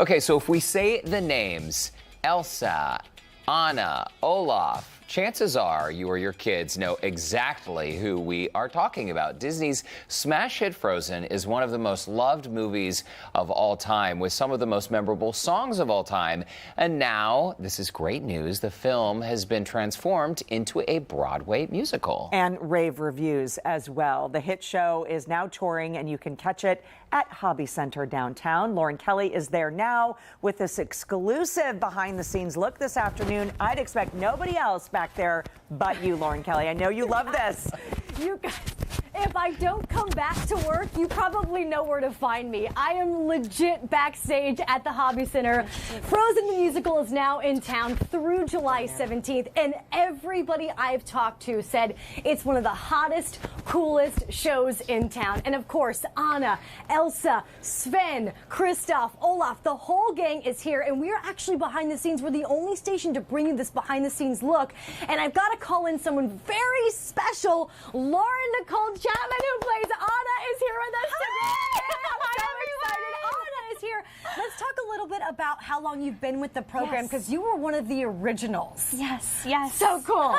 Okay, so if we say the names Elsa, Anna, Olaf, chances are you or your kids know exactly who we are talking about. Disney's smash hit Frozen is one of the most loved movies of all time, with some of the most memorable songs of all time. And now, this is great news, the film has been transformed into a Broadway musical. And rave reviews as well. The hit show is now touring, and you can catch it at Hobby Center downtown. Lauren Kelly is there now with this exclusive behind-the-scenes look this afternoon. I'd expect nobody else back there but you, Lauren Kelly. I know you love this. You guys, if I don't come back to work, you probably know where to find me. I am legit backstage at the Hobby Center. Frozen the Musical is now in town through July 17th, and everybody I've talked to said it's one of the hottest, coolest shows in town. And of course, Anna, Elsa, Sven, Kristoff, Olaf, the whole gang is here, and we are actually behind the scenes. We're the only station to bring you this behind the scenes look, and I've got to call in someone very special. Lauren Nicole Chapman, who plays Anna, is here with us today. I'm so excited. Anna is here. Let's talk a little bit about how long you've been with the program, because you were one of the originals. Yes. So cool.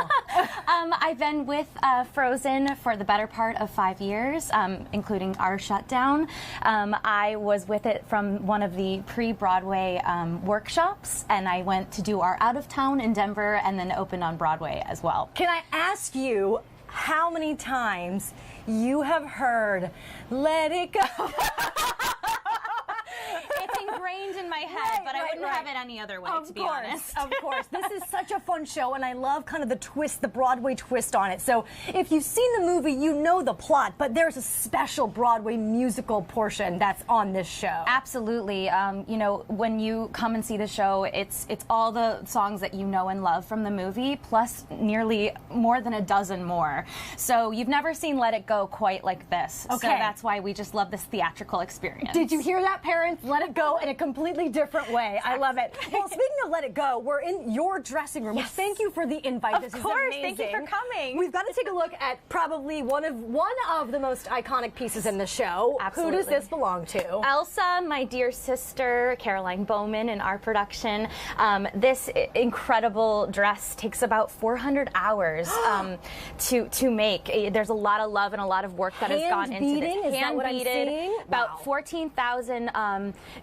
I've been with Frozen for the better part of 5 years, including our shutdown. I was with it from one of the pre-Broadway workshops, and I went to do our out of town in Denver and then opened on Broadway as well. Can I ask you how many times you have heard "Let It Go"? It's ingrained in my head, but I wouldn't have it any other way, to be honest. Of course. This is such a fun show, and I love kind of the twist, the Broadway twist on it. So if you've seen the movie, you know the plot, but there's a special Broadway musical portion that's on this show. Absolutely. You know, when you come and see the show, it's all the songs that you know and love from the movie, plus nearly more than a dozen more. So you've never seen Let It Go quite like this. Okay. So that's why we just love this theatrical experience. Did you hear that, parents? Let it go in a completely different way. I love it. Well, speaking of Let It Go, we're in your dressing room. Yes. Thank you for the invite. This Of is course. amazing. Thank you for coming. We've got to take a look at probably one of the most iconic pieces in the show. Absolutely. Who does this belong to? Elsa, my dear sister, Caroline Bowman in our production. This incredible dress takes about 400 hours to make. There's a lot of love and a lot of work that has gone into this. Hand-beading? Is that what I'm seeing? About Wow. 14,000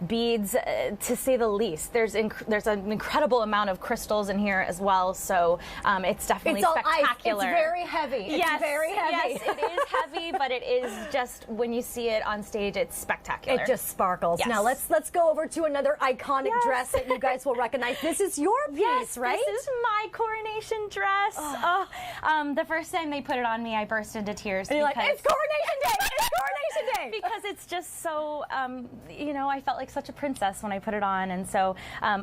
beads, to say the least. There's an incredible amount of crystals in here as well, so it's definitely spectacular. It's very heavy. It's very heavy. Yes, it is heavy, but it is just, when you see it on stage, it's spectacular. It just sparkles. Yes. Now let's go over to another iconic dress that you guys will recognize. This is your piece, right? This is my coronation dress. The first time they put it on me, I burst into tears. And you're like, it's Coronation Day! It's Coronation Day! Because it's just so, you know, I felt like such a princess when I put it on. And so,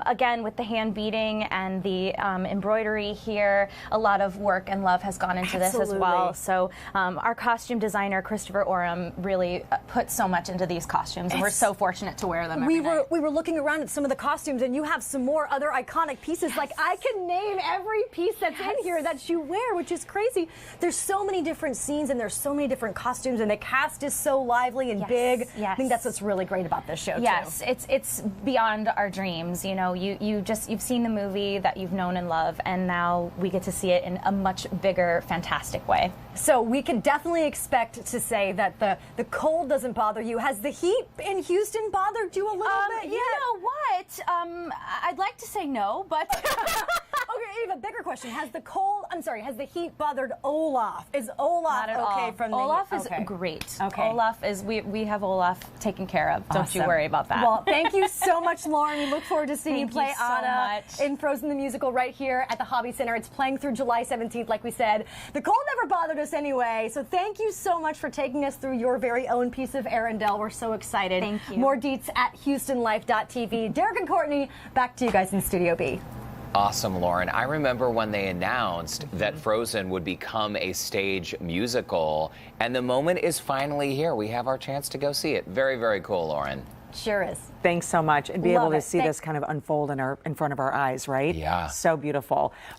again, with the hand beading and the embroidery here, a lot of work and love has gone into this as well. So our costume designer, Christopher Oram, really put so much into these costumes, and we're so fortunate to wear them every night. We were looking around at some of the costumes, and you have some more other iconic pieces. Like, I can name every piece that's in here that you wear, which is crazy. There's so many different scenes, and there's so many different costumes, and the cast is so lively and big. I think that's what's really great about this show, Yes, too. it's beyond our dreams. You know, you've seen the movie that you've known and loved, and now we get to see it in a much bigger, fantastic way. So we can definitely expect to say that the cold doesn't bother you. Has the heat in Houston bothered you a little bit yet? You know what? I'd like to say no, but Okay, I have a bigger question. Has the heat bothered Olaf? Is Olaf not at okay all. from the Olaf heat? is great. Okay. Olaf is, we have Olaf taken care of. Don't you Awesome. worry about that. Well, thank you so much, Lauren. We look forward to seeing you play Thank you so Anna much. in Frozen the Musical right here at the Hobby Center. It's playing through July 17th, like we said. The cold never bothered us anyway, so thank you so much for taking us through your very own piece of Arendelle. We're so excited. Thank you. More deets at HoustonLife.tv. Derek and Courtney, back to you guys in Studio B. Awesome, Lauren. I remember when they announced that Frozen would become a stage musical, and the moment is finally here. We have our chance to go see it. Very, very cool, Lauren. Sure is. Thanks so much. And be Love able to it. see this kind of unfold in front of our eyes, right? Yeah. So beautiful.